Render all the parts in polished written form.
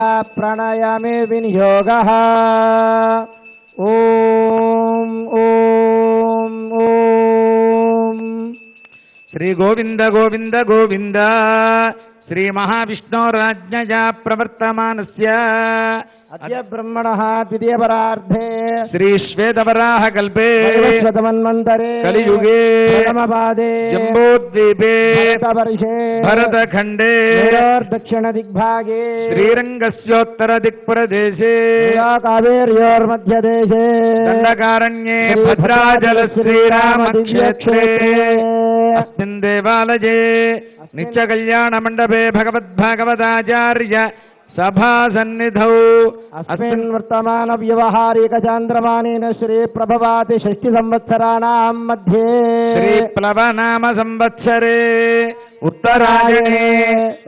प्राणायामे विनियोगः। ओम ओम ओम श्री गोविंद गोविंद गोविंद श्री महाविष्णोराज्ञया प्रवर्तमानस्य अद्य ब्रह्मणः द्वितीयपरार्धे श्री श्वेतवराह कल्पे वैवस्वतमन्वन्तरे कलियुगे प्रथमपादे जम्बोद्वीपे भरतवर्षे भरतखण्डे दक्षिणदिग्भागे श्रीरङ्गस्योत्तरदिक्प्रदेशे कावेर्योर्मध्यदेशे दण्डकारण्ये भद्राचल श्रीरामक्षेत्रे अस्मिन् देवालये नित्यकल्याणमण्डपे भगवद्भागवताचार्य सभा सन्निधौ अस्मिन् वर्तमान व्यवहारिक चान्द्रमानेन श्री प्रभवाति षष्टि संवत्सराणां मध्ये श्री प्लवनाम संवत्सरे उत्तरायणे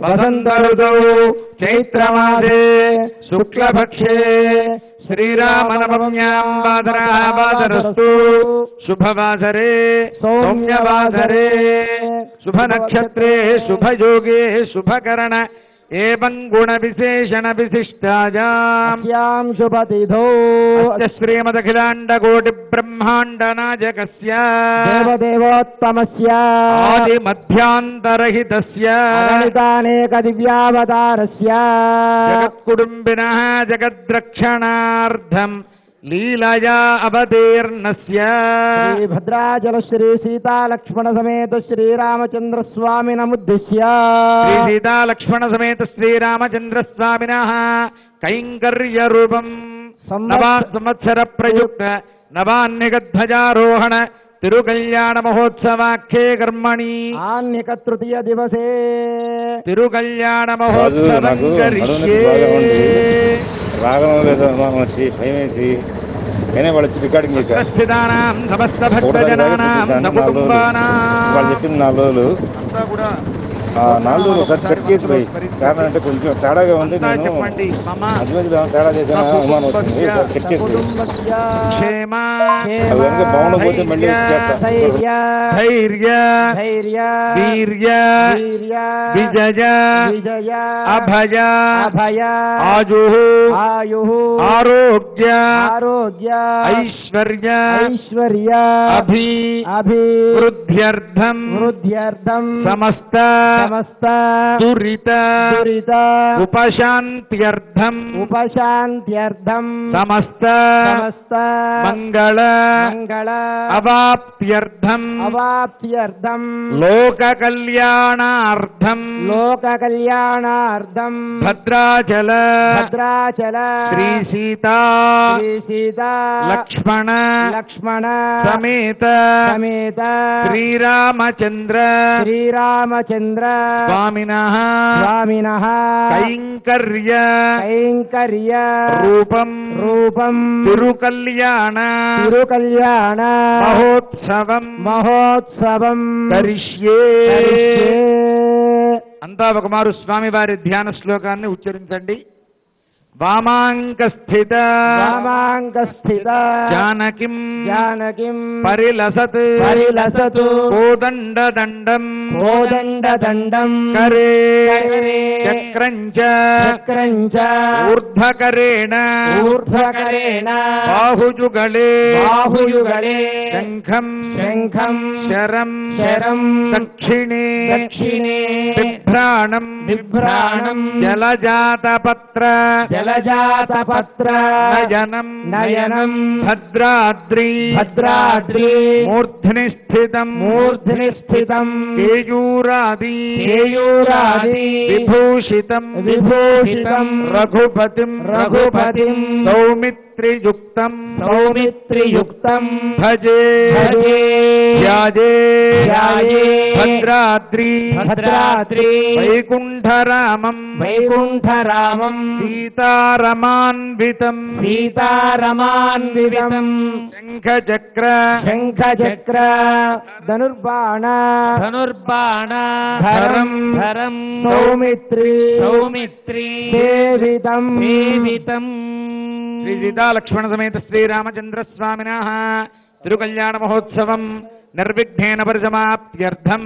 वसंत ऋतौ चैत्रमासे शुक्लपक्षे श्रीरामनवम्यां वादरस्तु शुभवासरे सौम्यवासरे शुभनक्षत्रे शुभयोगे शुभकरण एवं गुण विशेषण विशिष्टायां शुभतिथौ श्रीमदखिलाण्ड ब्रह्माण्ड नायकस्य देवदेवोत्तमस्य आदिमध्यान्तरहितस्य अगणितानेक दिव्यावतारस्य जगत्कुटुम्बिनः जगद्रक्षणार्थं लीलया अवतीर्णस्य श्री भद्राचल श्री सीता लक्ष्मण समेत श्रीरामचंद्र स्वामिनमुद्दिश्य श्री सीता लक्ष्मण समेत श्रीरामचंद्र स्वामिनः कैंकर्यरूपं संवत्सर प्रयुक्त नवान्निकध्वजारोहण तिरुकल्याण महोत्सवाख्ये कर्मणि आन्यक तृतीय दिवसे तिरुकल्याण महोत्सवं करिष्ये రాగం లేదా వచ్చి భయం వేసి నేనే వాళ్ళు రికార్డింగ్ చేశాను. వాళ్ళు చెప్పిన 4 రోజులు 4 రోజులు ఒకసారి చెక్ చేసి పోయి కారణం అంటే కొంచెం తేడాగా ఉంది. నేను మధ్య తేడా చేశాను అనుమానం వచ్చింది. చెక్ చేసి అది కనుక బాగుండకపోతే మళ్ళీ విజయ అభయ ఆజు ఆరోగ్య ఐశ్వర్య వృద్ధ్యర్థం సమస్త దురిత ఉపశాంత్యర్థం సమస్త మంగళ అవాప్త్యర్థం లోక కళ్యాణార్థం భద్రాచల శ్రీ సీతా లక్ష్మణ సమేత శ్రీరామచంద్ర స్వామినః కైంకర్య రూపం తిరుకల్యాణ మహోత్సవం కరిష్యే. అంతా ఒకమారు స్వామివారి ధ్యాన శ్లోకాన్ని ఉచ్చరించండి. వామాంకస్థిత జానకిం పరిలసత్ కోదండదండం కరే చక్రంచ ఊర్ధ్వకరేణ బాహుజుగళే శంఖం శరం దక్షిణే బిభ్రాణం జలజాతపత్ర నయనం భద్రాద్రి మూర్ధ్ని స్థితం కేయూరాది విభూషితం రఘుపతిం సౌమిత్రియుక్తం భజే ధ్యాయే భద్రాద్రి వైకుంఠరామం సీతారమాన్వితం శంఖచక్ర ధనుర్బాణ ధరం సౌమిత్రి సేవితం శ్రీ సీతా లక్ష్మణ సమేత శ్రీరామచంద్ర స్వామినః తిరుకల్యాణ మహోత్సవం నిర్విఘ్నేన పరిసమాప్త్యర్థం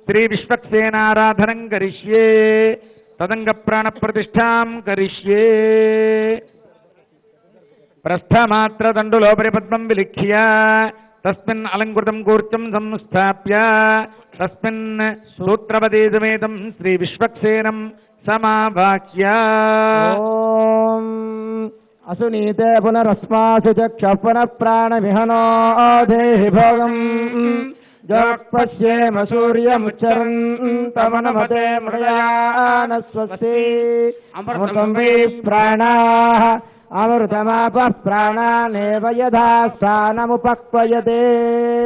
శ్రీ విశ్వక్సేనారాధనం కరిష్యే. తదంగ ప్రాణ ప్రతిష్టాం కరిష్యే. ప్రస్థమాత్ర దండులోపరి పద్మం విలిఖ్య తస్మిన్ అలంకృతం కూర్చం సంస్థాప్య తస్మిన్ సూత్రపదే సమేతం శ్రీ విశ్వక్సేనం సమావాక్య. ఓం అసునీతే పునరస్మాసు చక్ష పునః ప్రాణ విహనో దేహి భోగం జగత్పశ్యేమ సూర్యముచ్చరన్ తమనమతే మృగయాన స్వస్తి అమృతం వై ప్రాణాః అమృతమాపః ప్రాణానేవ యథా స్థానముపక్వయతే.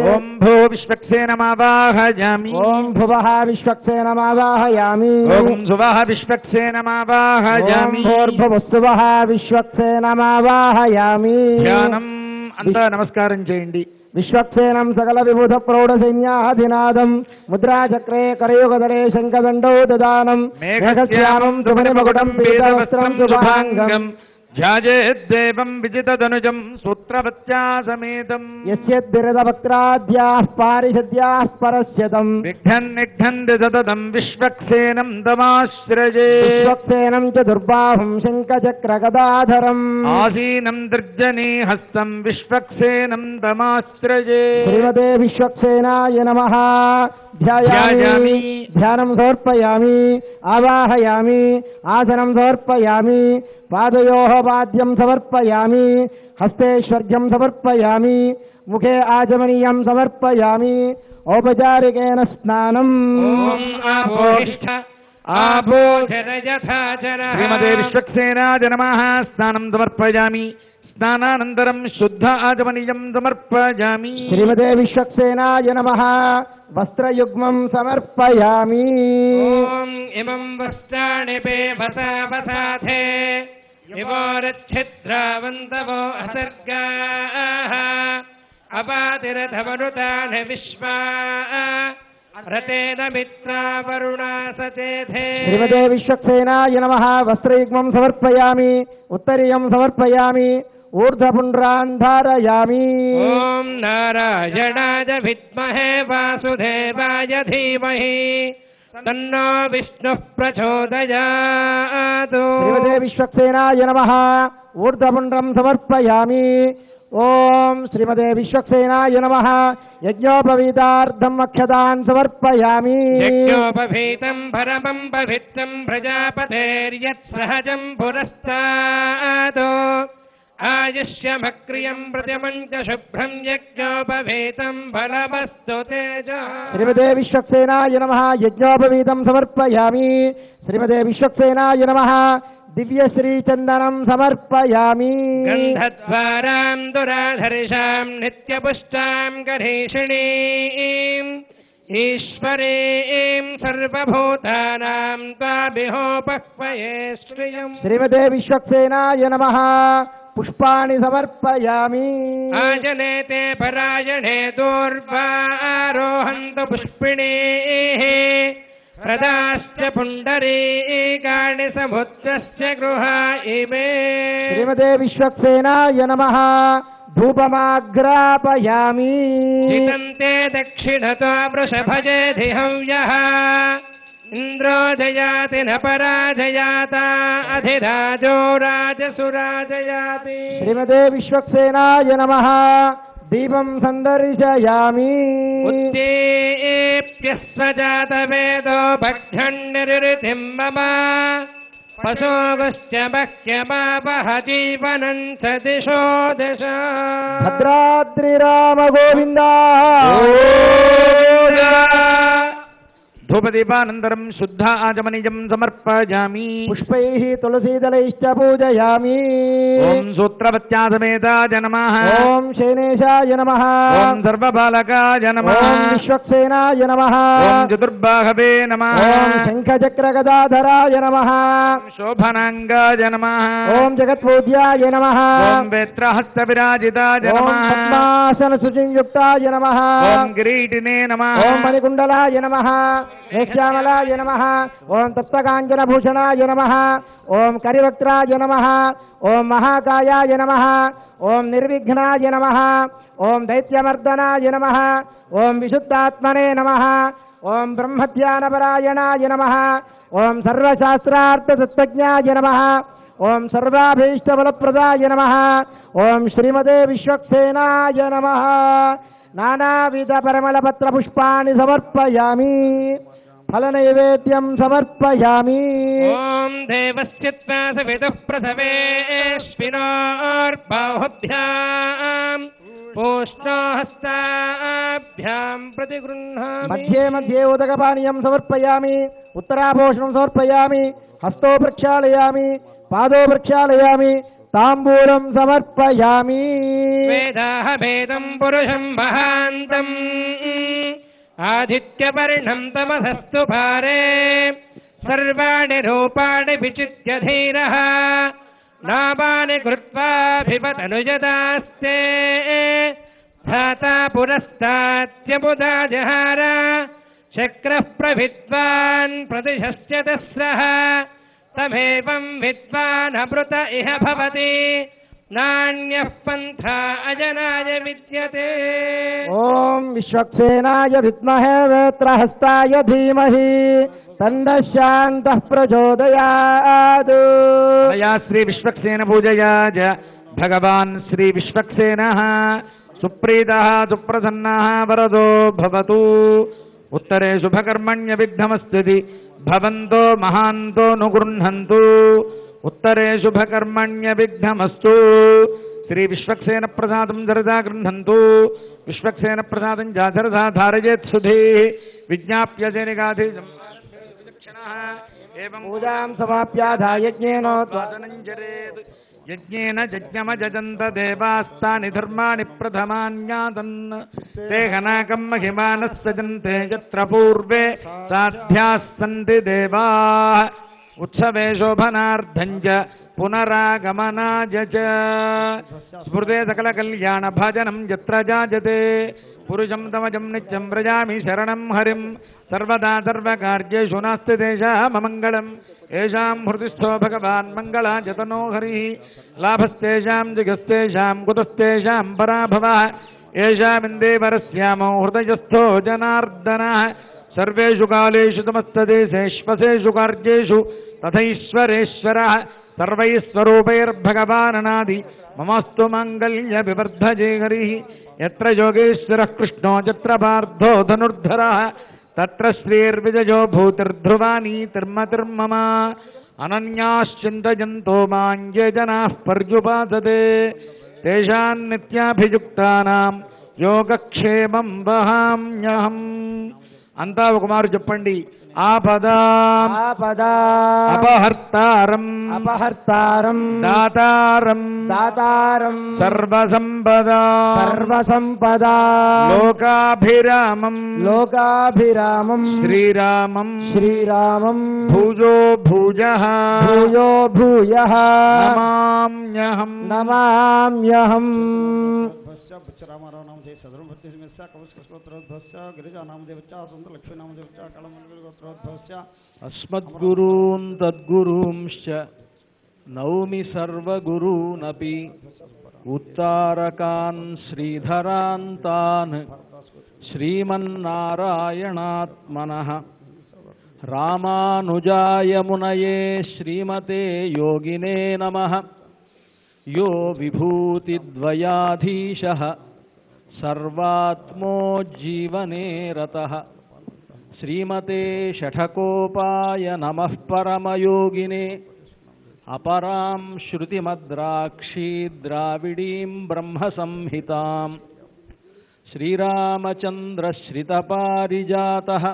ఓం భూ విశ్వక్సేనమావాహయామి. ఓం భువః విశ్వక్సేనమావాహయామి. ఓం సువః విశ్వక్సేనమావాహయామి. ఓం భూర్భువస్సువః విశ్వక్సేనమావాహయామి. ధ్యానం. అంతా నమస్కారం చేయండి. విశ్వక్సేనం సకల విబుధ ప్రౌఢ సైన్యాధినాదం ముద్రాచక్రే కరయుగదరే శంఖదండౌ దదానం మేఘశ్యామం త్రిభుని మకుటం పీతవస్త్రం శుభాంగం ధ్యాయేద్దేవం విజితదనుజం సూత్రవత్యా సమేతం యస్యద్భిరదవక్త్రాద్యాః పారిషద్యాః పరస్యతం విఘ్నన్నిఘ్నంది సతతం విశ్వక్సేనం తమాశ్రయే. విశ్వక్సేనం చ దుర్బాహుం శంఖచక్రగదాధరం ఆసీనం దర్జనీ హస్తం విశ్వక్సేనం తమాశ్రయే. శ్రీమతే విశ్వక్సేనాయ నమః. ధ్యాయామి ధ్యానం సమర్పయామి ఆవాహయామి ఆసనం సమర్పయామి పాదయోః పాద్యం సమర్పయామి హస్తేశ్వర్ఘ్యం సమర్పయామి ముఖే ఆచమనీయం సమర్పయామి ఔపచారికేన స్నానం. ఓం ఆపోష్ఠ ఆపోచరయథాచరః. శ్రీమతే విశ్వక్సేనాయ నమః. స్నానం సమర్పయామి. స్నానానంతరం శుద్ధ ఆచమనీయం సమర్పయామి. శ్రీమతే విశ్వక్సేనాయ నమః. వస్త్రయుగ్మం సమర్పయామి. ఓం ఇమం వస్త్రాణి పేవసావసాధే ఇవోరచ్ఛిద్రావంతవో అసర్గాః అపాతిరథమనుతాని విశ్వా రతేన మిత్రా వరుణా సచేధే. శ్రీమతే విశ్వక్సేనాయ నమః. వస్త్రయుగ్మం సమర్పయామి. ఉత్తరీయం సమర్పయామి. ఊర్ధ్వపుండ్రాన్ ధారయామి. ఓం నారాయణాయ విద్మహే వాసుదేవాయ ధీమహి తన్నో విష్ణుః ప్రచోదయాత్. శ్రీమతే విశ్వక్సేనాయ నమః. ఊర్ధ్వపుండ్రం సమర్పయామి. ఓం శ్రీమతే విశ్వక్సేనాయ నమః. యజ్ఞోపవీతార్థం అక్షతాన్ సమర్పయామి. యజ్ఞోపవీతం పరమం పవిత్రం ప్రజాపతేర్యత్ సహజం పురస్తాత్ ఆయుష్యమక్రియం ప్రతిమంచ శుభ్రం యజ్ఞోపవీతం ఫలమస్తు తేజ. శ్రీమతే విశ్వక్సేనాయ నమః. యజ్ఞోపవీతం సమర్పయామి. శ్రీమతే విశ్వక్సేనాయ నమః. దివ్యశ్రీచందనం సమర్పయామి. గంధద్వారాం దురాధర్షాం నిత్యపుష్టాం గణేషిణీం ఈశ్వరీం సర్వభూతానాం త్వాభిహోపక్వయే శ్రియం. శ్రీమతే విశ్వక్సేనాయ నమః. పుష్పాణి సమర్పయామి. ఆజనేతే పరాయణే దూర్వారోహంతు పుష్పిణీః ప్రదాశ్చ పుండరీకాణి సముద్రస్య గృహా ఇమే. శ్రీమతే విశ్వక్సేనాయ నమః. ధూపమాగ్రాపయామి. జితంతే దక్షిణతో వృషభజేధి హవ్యః ఇంద్రో జయాతి న పరాజయాత అధిరాజో రాజసురాజయాతి. శ్రీమతే విశ్వక్సేనాయ నమః. దీపం సందర్శయామి. ఉత్తేప్యస్వజాతవేదో భక్షణ్యరితిం మమ పశోగశ్చ బహ్యమాపహ జీవనం చ దిశో దశ. భద్రాద్రి రామ గోవింద. ధూపదీపానంతరం శుద్ధ ఆచమనీయం సమర్పయామి. పుష్పైః తులసీదలైశ్చ పూజయామి. ఓం సూత్రవత్యా సమేతాయ నమః. ఓం శైనేశాయ నమః. ఓం సర్వబాలకాయ నమః. ఓం విశ్వక్సేనాయ నమః. ఓం చతుర్బాహవే నమః. ఓం శంఖచక్రగదాధరాయ నమః. శోభనాంగాయ నమః. ఓం జగత్పూజ్యాయ నమః. ఓం వేత్రహస్తవిరాజితాయ ఓం నమః. పద్మాసన సుచింయుక్తాయ నమః. ఓం కిరీటినే నమః. ఓం మణికుండలాయ నమః. మేఘశ్యామలాయ నమః. ఓం తప్తకాంచనభూషణాయ నమః. ఓం కరివక్త్రాయ నమః. ఓం మహాకాయాయ నమః. ఓం నిర్విఘ్నాయ నమః. ఓం దైత్యమర్దనాయ నమః. ఓం విశుద్ధాత్మనే నమః. ఓం బ్రహ్మధ్యానపరాయణాయ నమః. ఓం సర్వశాస్త్రార్థతత్వజ్ఞాయ నమః. ఓం సర్వాభీష్టఫలప్రదాయ నమః. ఓం శ్రీమతే విశ్వక్సేనాయ నమః. నానావిధ పరిమళపత్ర పుష్పాన్ని సమర్పయామి. ఫలనైవేద్యం సమర్పయామి. ఓం దేవస్యత్వా సవితుః ప్రసవేష్వినోర్బాహుభ్యాం పూష్ణోహస్తాభ్యాం ప్రతిగృహ్ణామి. మధ్యే మధ్యే ఉదకపానీయం సమర్పయామి. ఉత్తరాభూషణం సమర్పయామి. హస్తో ప్రక్షాళయామి. పాదో ప్రక్షాళయామి. తాంబూలం సమర్పయామి. వేదాహభేదం పురుషం మహాంతం ఆదిత్యవర్ణం తమసస్తు భారే సర్వాణి రూపాణి విచిత్య ధీరః నామాని కృత్వాభిపతనుజదాస్తే ధాతా పురస్తాత్యముదా జహార చక్రః ప్రవిద్వాన్ ప్రతిశస్య తస్రః తమేవం విద్వాన్ అమృత ఇహ భవతి నాణ్యః పంథా అజనాయ విద్యతే. ఓం విశ్వక్సేనాయ విద్మహే వేత్రహస్తాయ ధీమహి తన్నః శాంతః ప్రచోదయాత్. మయా శ్రీ విశ్వక్సేన పూజయా జ భగవాన్ శ్రీ విశ్వక్సేనః సుప్రీతః సుప్రసన్నః వరదో భవతు. ఉత్తరే శుభకర్మణ్య విఘ్నమస్తి భవంతో మహాంతో నుగృహంతు. ఉత్తరే శుభకర్మణ్య విఘ్నమస్తు. శ్రీ విశ్వక్సేన ప్రసాదం జరదా గృహంతు. విశ్వక్సేన ప్రసాదం జాధరదా ధారయేత్ సుధీ విజ్ఞాప్య జనిగాధి పూజాం సమాప్యాధాయ యజ్ఞేనోద్వాసనం యజ్ఞేన యజ్ఞమజంత దేవాస్తాని ధర్మాణి ప్రథమాన్యాతన్ తేహనాకం మహిమానః సజంతే యత్ర పూర్వే సాధ్యాः సంతి దేవాః ఉత్సవే శోభనార్థం చ పునరాగమనాయ చ స్మృతే సకల కళ్యాణ భాజనం యత్ర జాయతే పురుషం తమజం నిత్యం వ్రజామి శరణం హరిం సర్వదా సర్వకార్యేషు నాస్తి తేషామమంగళం ఏషాం హృదిస్థో భగవాన్ మంగళాయతనో హరిః లాభస్తేషాం జిగస్తేషాం కుతస్తేషాం పరాభవః ఏషామిందేవరస్యామో హృదయస్థో జనార్దనః సర్వేషు కాలేషు సమస్తదేశేష్వసేషు కార్యేషు తథైశ్వరేశ్వరः సర్వైస్వరూపైర్భగవాననాది మమస్తు మాంగళ్య వివర్ధజే హరిః యత్ర యోగేశ్వరః కృష్ణో యత్ర పార్థో ధనుర్ధరः తత్ర శ్రీర్విజయో భూతిర్ధ్రువానీతిర్మతిర్మమ అనన్యాశ్చింతయంతో మాం ఏ జనాః పర్యుపాసతే తేషాం నిత్యాభియుక్తానాం యోగక్షేమం వహామ్యహం. అంతా ఒక మారు చెప్పండి. ఆపదాం అపహర్తారం దాతారం సర్వసంపదా లోకాభిరామం శ్రీరామం భూజో భూజః నమామ్యహం. రామారావు నామధే సదరం భక్తి కవచోత్రోద్భవస్య గిరిజా నామదేవచ్చ సుందర లక్ష్మీ నామదేవచ్చ కళమంగళోత్రోద్భవస్య అస్మద్గురూన్ తద్గురూంశ్చ నౌమి సర్వగురూనపి ఉత్తారకాన్ శ్రీధరాంతాన్ శ్రీమన్నారాయణాత్మనః రామానుజాయ మునయే శ్రీమతే యోగినే నమః. యో విభూతిద్వయాధీశః సర్వాత్మోజ్జీవనే రతః శ్రీమతే షఠకోపాయ నమః పరమయోగినే. అపరాం శృతిమద్రాక్షీ ద్రావిడీం బ్రహ్మసంహితాం శ్రీరామచంద్రశ్రితపారిజాతః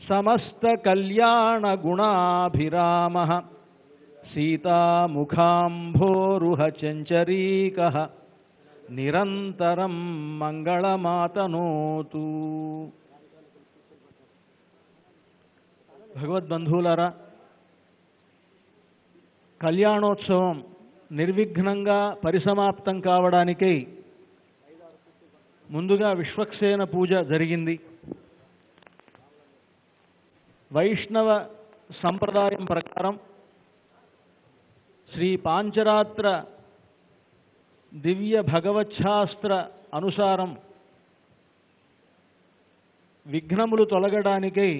సమస్తకల్యాణగుణాభిరామः సీతాముఖాంభోరుహచంచరీకः నిరంతరం మంగళమాతనోతు. భగవద్బంధువులారా, కళ్యాణోత్సవం నిర్విఘ్నంగా పరిసమాప్తం కావడానికై ముందుగా విశ్వక్సేన పూజ జరిగింది. వైష్ణవ సంప్రదాయం ప్రకారం శ్రీ పాంచరాత్ర దివ్య భగవచ్ఛాస్త్ర అనుసారం విఘ్నములు తొలగడానికై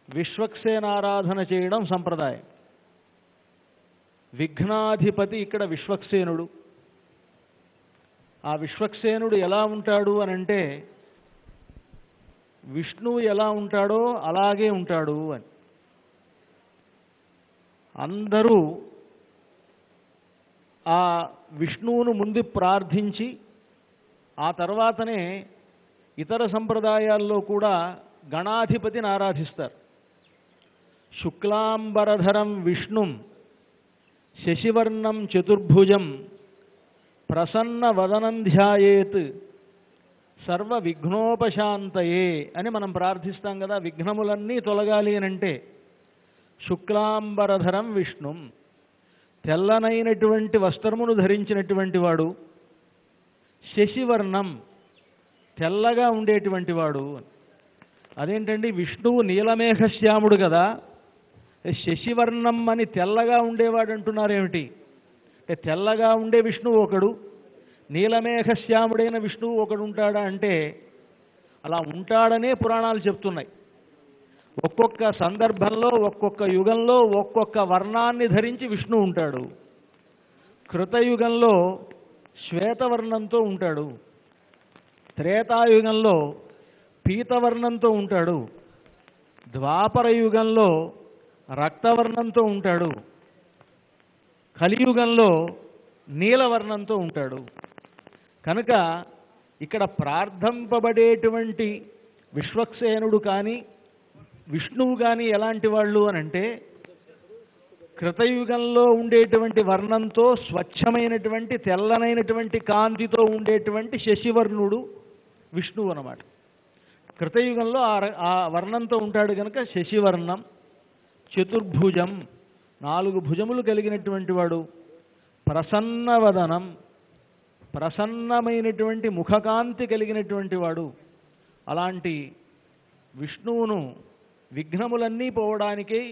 విశ్వక్సేనారాధన చేయడం సంప్రదాయం. విఘ్నాధిపతి ఇక్కడ విశ్వక్సేనుడు. ఆ విశ్వక్సేనుడు ఎలా ఉంటాడు అనంటే విష్ణువు ఎలా ఉంటాడో అలాగే ఉంటాడు అని. అందరూ ఆ విష్ణువును ముందు ప్రార్థించి ఆ తర్వాతనే ఇతర సంప్రదాయాల్లో కూడా గణాధిపతిని ఆరాధిస్తారు. శుక్లాంబరధరం విష్ణుం శశివర్ణం చతుర్భుజం ప్రసన్న వదనం ధ్యాయేత్ సర్వ విఘ్నోపశాంతయే అని మనం ప్రార్థిస్తాం కదా. విఘ్నములన్నీ తొలగాలి అనంటే శుక్లాంబరధరం విష్ణుం, తెల్లనైనటువంటి వస్త్రమును ధరించినటువంటి వాడు, శశివర్ణం తెల్లగా ఉండేటువంటి వాడు. అదేంటండి విష్ణువు నీలమేఘశ్యాముడు కదా, శశివర్ణం అని తెల్లగా ఉండేవాడు అంటున్నారేమిటి? అంటే తెల్లగా ఉండే విష్ణువు ఒకడు, నీలమేఘశ్యాముడైన విష్ణువు ఒకడు ఉంటాడా అంటే అలా ఉంటాడనే పురాణాలు చెప్తున్నాయి. ఒక్కొక్క సందర్భంలో ఒక్కొక్క యుగంలో ఒక్కొక్క వర్ణాన్ని ధరించి విష్ణువు ఉంటాడు. కృతయుగంలో శ్వేతవర్ణంతో ఉంటాడు, త్రేతాయుగంలో పీతవర్ణంతో ఉంటాడు, ద్వాపర యుగంలో రక్తవర్ణంతో ఉంటాడు, కలియుగంలో నీలవర్ణంతో ఉంటాడు. కనుక ఇక్కడ ప్రార్థింపబడేటువంటి విశ్వక్సేనుడు కానీ విష్ణువు కానీ ఎలాంటి వాళ్ళు అనంటే కృతయుగంలో ఉండేటువంటి వర్ణంతో స్వచ్ఛమైనటువంటి తెల్లనైనటువంటి కాంతితో ఉండేటువంటి శశివర్ణుడు విష్ణువు అన్నమాట. కృతయుగంలో ఆ వర్ణంతో ఉంటాడు కనుక శశివర్ణం. చతుర్భుజం 4 భుజములు కలిగినటువంటి వాడు. ప్రసన్నవదనం ప్రసన్నమైనటువంటి ముఖకాంతి కలిగినటువంటి వాడు. అలాంటి విష్ణువును విఘ్నములన్నీ పోవడానికై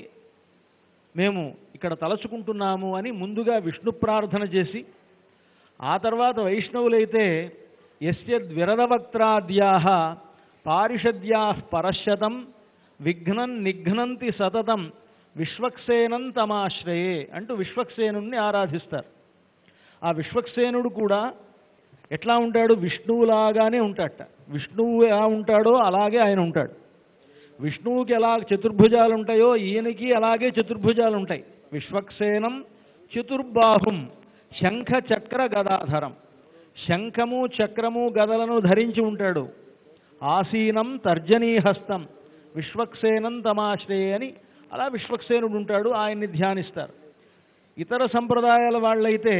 మేము ఇక్కడ తలచుకుంటున్నాము అని ముందుగా విష్ణు ప్రార్థన చేసి ఆ తర్వాత వైష్ణవులైతే యస్యద్విరదవక్త్రాద్యాః పారిషద్యాః పరశ్యతం విఘ్నం నిఘ్నంతి సతతం విశ్వక్సేనం తమాశ్రయే అంటూ విశ్వక్సేనుణ్ణి ఆరాధిస్తారు. ఆ విశ్వక్సేనుడు కూడా ఎట్లా ఉంటాడు? విష్ణువులాగానే ఉంటాడట. విష్ణువు ఎలా ఉంటాడో అలాగే ఆయన ఉంటాడు. విష్ణువుకి ఎలా చతుర్భుజాలు ఉంటాయో ఈయనకి అలాగే చతుర్భుజాలు ఉంటాయి. విశ్వక్సేనం చతుర్బాహుం శంఖ చక్ర గదాధరం, శంఖము చక్రము గదలను ధరించి ఉంటాడు. ఆసీనం తర్జనీహస్తం విశ్వక్సేనం తమాశ్రయే అని అలా విశ్వక్సేనుడు ఉంటాడు. ఆయన్ని ధ్యానిస్తారు. ఇతర సంప్రదాయాల వాళ్ళైతే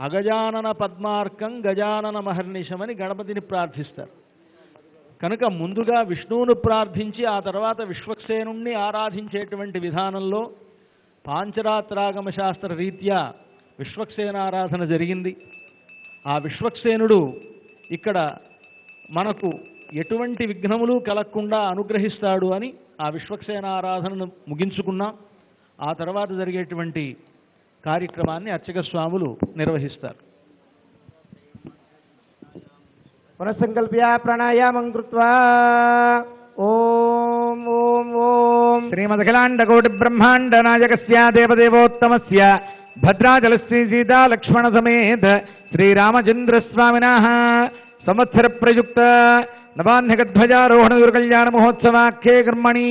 అగజానన పద్మార్కం గజానన మహర్నిశమని గణపతిని ప్రార్థిస్తారు. కనుక ముందుగా విష్ణువును ప్రార్థించి ఆ తర్వాత విశ్వక్సేనుణ్ణి ఆరాధించేటువంటి విధానంలో పాంచరాత్రాగమ శాస్త్ర రీత్యా విశ్వక్సేనారాధన జరిగింది. ఆ విశ్వక్సేనుడు ఇక్కడ మనకు ఎటువంటి విఘ్నములు కలగకుండా అనుగ్రహిస్తాడు అని ఆ విశ్వక్సేనారాధనను ముగించుకున్నాం. ఆ తర్వాత జరిగేటువంటి కార్యక్రమాన్ని అర్చక స్వాములు నిర్వహిస్తారు. పునఃసంకల్ప్య ప్రాణాయామం కృత్వా ఓం ఓం ఓం శ్రీమదఖిలాండకోటి బ్రహ్మాండ నాయకస్య దేవదేవోత్తమస్య భద్రాచలశ్రీ సీతా లక్ష్మణ సమేత శ్రీరామచంద్రస్వామినః సంవత్సర ప్రయుక్త నవాన్యగధ్వజారోహణ దుర్కల్యాణ మహోత్సవాఖ్యే కర్మణి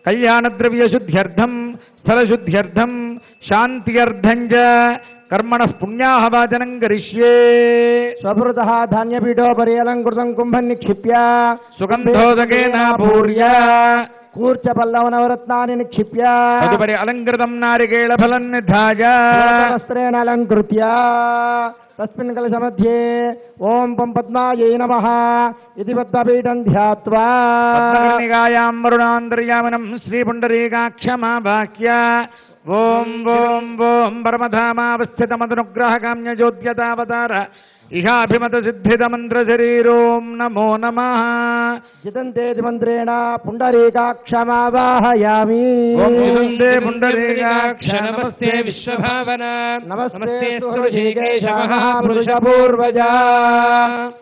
కళ్యాణద్రవ్యశుద్ధ్యర్థం స్థలశుద్ధ్యర్థం శాంత్యర్థం చ కర్మణః పుణ్యాహవాచనం కరిష్యే. స్వభృతః ధాన్యపీఠోపరి అలంకృతం కుంభం నిక్షిప్య సుగంధోదకేన పూర్య కూర్చ పల్లవనవరత్నాన్ని నిక్షిప్య తదుపరి అలంకృతం నారికేళ ఫలం నిధాయ వస్త్రేణ అలంకృత్య తస్మిన్ కలశमध्ये ఓం పం పద్మాయై నమః ఇది పద్మపీఠం ధ్యాత్వా పద్మకర్ణికాయాం వరుణాంతర్యామినం శ్రీపుండరీకాక్షమావాక్య ఓం ఓం ఓం పరమధామావస్థితమదనుగ్రహకామ్యజ్యోద్యతావతార ఇహాభిమత సిద్ధితమంత్రశరీరోం నమో నమః. జితంతేతి మంత్రేణ పుండరీకాక్షమావాహయామి. ఓం జితంతే పుండరీకాక్ష నమస్తే విశ్వభావన నమస్తే హృషీకేశ మహాపురుష పూర్వజ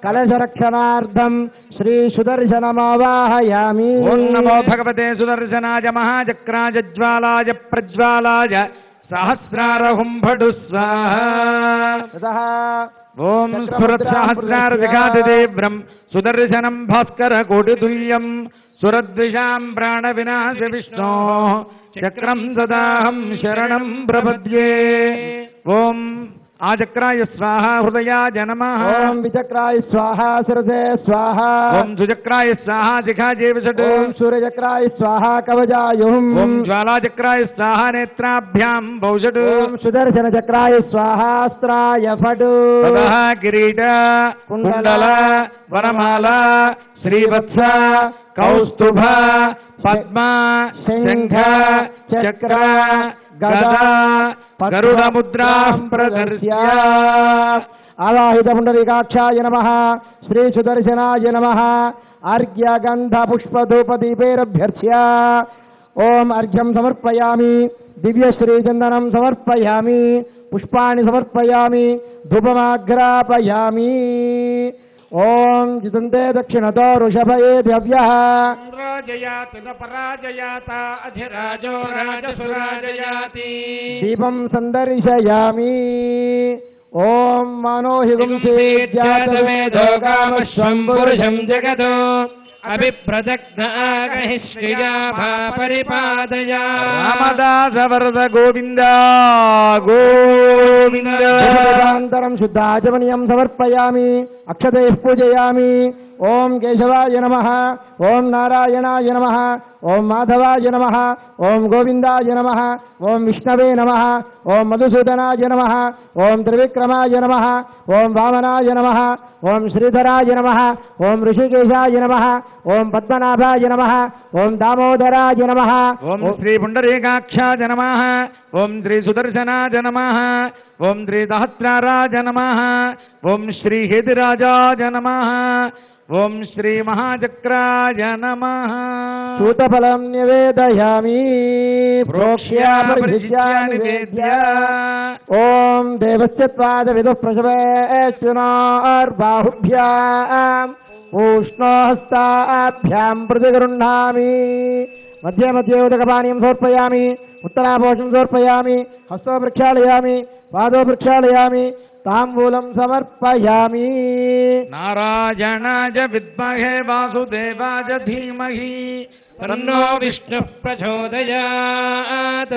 కలశరక్షణార్థం శ్రీ సుదర్శనమావాహయామి. ఓం నమో భగవతే సుదర్శనాయ మహాచక్రాయ జ్వాలాయ ప్రజ్వాలాయ సహస్రారహుంభడు స్వాహా. ఓం స్ఫురత్సహస్రార జగాదిదేవ్రం సుదర్శనం భాస్కర కోటితుల్యం సురద్విషాం ప్రాణ వినాశ విష్ణో చక్రం సదాహం శరణం ప్రపద్యే. ఓం ఆచక్రాయ స్వాహ హృదయాయ నమః. ఓం విచక్రాయ స్వాహ శిరసే స్వాహ. ఓం సుచక్రాయ స్వాహ జిఘాజే విశట్. ఓం సూర్యచక్రాయ స్వాహ కవచాయుః. ఓం జ్వాలాచక్రాయ స్వాహ నేత్రాభ్యాం భౌషట్. ఓం సుదర్శన చక్రాయ స్వాహాస్త్రాయ ఫట్. తతః కిరీట కుండల వరమాల శ్రీవత్స కౌస్తుభ పద్మ శంఖ చక్ర గదా గరుడ ముద్రా ప్రదర్శ్య. ఆవాహిత పుండరీకాక్షాయ నమః. శ్రీ సుదర్శనాయ నమః. అర్ఘ్య గంధ పుష్ప ధూప దీపైరభ్యర్చ్య. ఓం అర్ఘ్యం సమర్పయామి. దివ్య శ్రీచందనం సమర్పయామి. పుష్పాణి సమర్పయామి. ధూపమాగ్రాపయామి. ఓం జితంతే దక్షిణతో వృషభయేభ్యవ్యః. రాజయాతి న పరాజయాత అధిరాజో రాజసురాజయాతి. దీపం సందర్శయామి. ఓం మనోహిగుం జాతవేదోగామశ్వం పురుషం జగదో అభిప్రదగ్న ఆగహిష్క్రియా పరిపాదయా. రామదాస వరద గోవింద గోవింద. శుద్ధాంతరం శుద్ధాచమనీయం సమర్పయామి. అక్షతైః పూజయామి. ఓం కేశవాయ నమః. ఓం నారాయణాయ నమః. ఓం మాధవాయ నమః. ఓం గోవిందాయ నమః. ఓం విష్ణవే నమః. ఓం మధుసూదనాయ నమః. ఓం త్రివిక్రమాయ నమః. ఓం వామనాయ నమః. ఓం శ్రీధరాయ నమః. ఓం ఋషికేశాయ నమః. ఓం పద్మనాభాయ నమః. ఓం దామోదరాయ నమః. ఓం శ్రీ పుండరీకాక్షాయ నమః. ఓం శ్రీ సుదర్శనాయ నమః. ఓం శ్రీ సహస్రారాయ నమః. ఓం శ్రీ హేతిరాజాయ నమః. ఓం శ్రీ మహాచక్రాయ నమః. సూతఫలం నివేదయామి. ప్రోక్ష్యామి వేద్య. ఓం దేవస్య త్వాద విదుః ప్రసవేశ్చునార్బాహుభ్యాం ఊష్ణోహస్తాభ్యాం ప్రతిగృహ్ణామి. మధ్య మధ్య ఉదకపానీయం సమర్పయామి. ఉత్తరాపోషం సమర్పయామి. హస్తో ప్రక్షాళయామి. పాదో ప్రక్షాళయామి. తాంబూలం సమర్పయామి. నారాయణాయ విద్మహే వాసుదేవాయ ధీమహి తన్నో విష్ణుః ప్రచోదయాత్.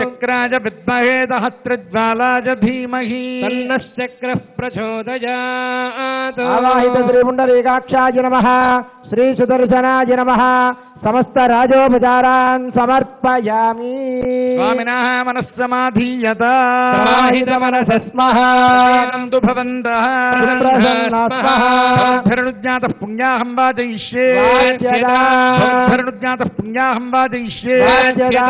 చక్రాయ విద్మహే సహస్రజ్వాలాయ ధీమహి తన్నశ్చక్రః ప్రచోదయాత్. ఆవాహిత శ్రీ పుండరీకాక్షాయ నమః. శ్రీ సుదర్శనాయ నమః. సమస్త రాజోపచారాన్ సమర్పయామి. స్వామినః మనస్సమాధీయత. సమాహిత మనసస్మః. ప్రసన్నంతు భవంతః. సుప్రసన్నాస్మః. ధరణుజ్ఞాతః పుణ్యాహం వాచయిష్యే. వాచ్యదా. ధరణుజ్ఞాతః పుణ్యాహం వాచయిష్యే. వాచ్యదా.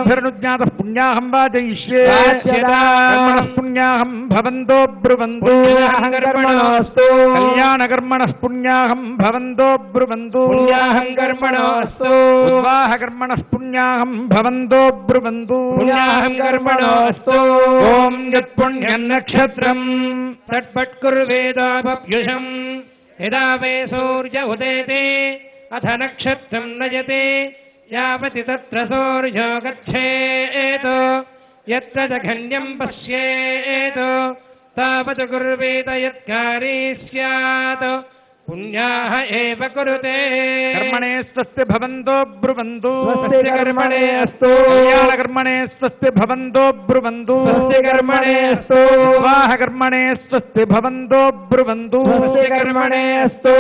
ధరణుజ్ఞాతః పుణ్యాహం వాచయిష్యే. వాచ్యదా. కర్మణః పుణ్యాహం భవంతో బ్రువంతు. పుణ్యాహం కర్మణోऽस्तु. కళ్యాణకర్మణః పుణ్యాహం భవంతో బ్రువంతు. పుణ్యాహం కర్మణోऽस्तు. ఉద్వాహకర్మణః పుణ్యాహం భవంతో బ్రువంతు. పుణ్యాహం కర్మణోऽस्तु. ఓం యత్పుణ్యం నక్షత్రం తట్పట్కుర్వేదాపప్యుషం యదా వే సూర్య ఉదేతే అథ నక్షత్రం నయతే యావతి తత్ర సూర్యో గచ్ఛేత్ యత్ర జఘన్యం పశ్యేత్ తావత్ కుర్వేత యత్కారీ స్యాత్ పుణ్యాః ఏవ కురుతే. కర్మణే స్వస్తి భవంతో బ్రువంతు. స్వస్తి కర్మణే అస్తు. కళ్యాణకర్మణే స్వస్తి భవంతో బ్రువంతు. స్వస్తి కర్మణే అస్తు. వివాహకర్మణే స్వస్తి భవంతో బ్రువంతు. స్వస్తి కర్మణే అస్తు.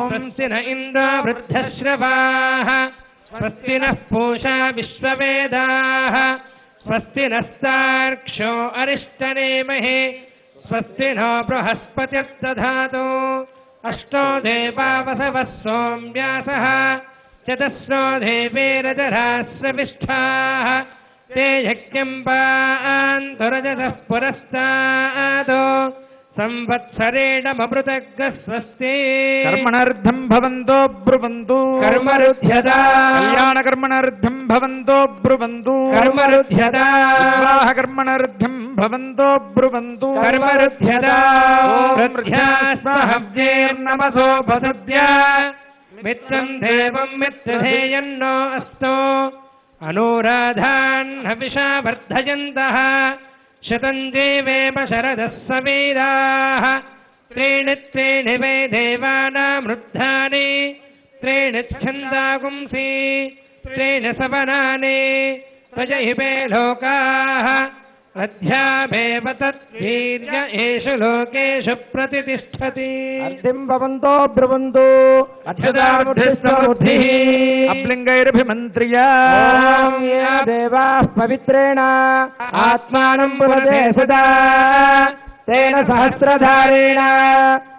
స్వస్తి న ఇంద్రో వృద్ధశ్రవాః స్వస్తి నః పూషా విశ్వవేదాః స్వస్తి నస్తార్క్ష్యో అరిష్టనేమహే స్వస్తి నో బృహస్పతిర్దధాతు. అష్టో దేవా వసవः సోమ్యాసः చతస్రో దేవైరజరాశ్రవిష్ఠాः ते यज्ञं पान्तुरजतः पुरस्तात् संवत्सरेण ममृतग्रस्वस्ति. कर्मणार्थं भवन्तो ब्रुवन्तु. कर्मरुध्यता. कल्याणकर्मणार्थं भवन्तो ब्रुवन्तु. कर्मरुध्यता. विवाहकर्मणार्थं भवन्तो ब्रुवन्तु कर्मरुध्यता हव्येर्नमसो भसद्य मित्रम् देवम् मित्रधेयन्नो अस्तु अनुराधान् हविषा वर्धयन्तः शतम् जीवेम शरदः सवीराः त्रीणि त्रीणि वै देवानामृद्धानि त्रीणि छन्दागुंसि त्रीणि सवनानि त्वजैवे लोकाः अध्यामेव तद्वीर्य एषु लोकेषु प्रतिष्ठति अर्धिम् भवन्तो ब्रुवन्तु अक्षदार्मुद्धिः अप्लिङ्गैरभिमन्त्र्या ॐ ये देवाः पवित्रेण आत्मानं पुनते सदा तेन सहस्रधारेण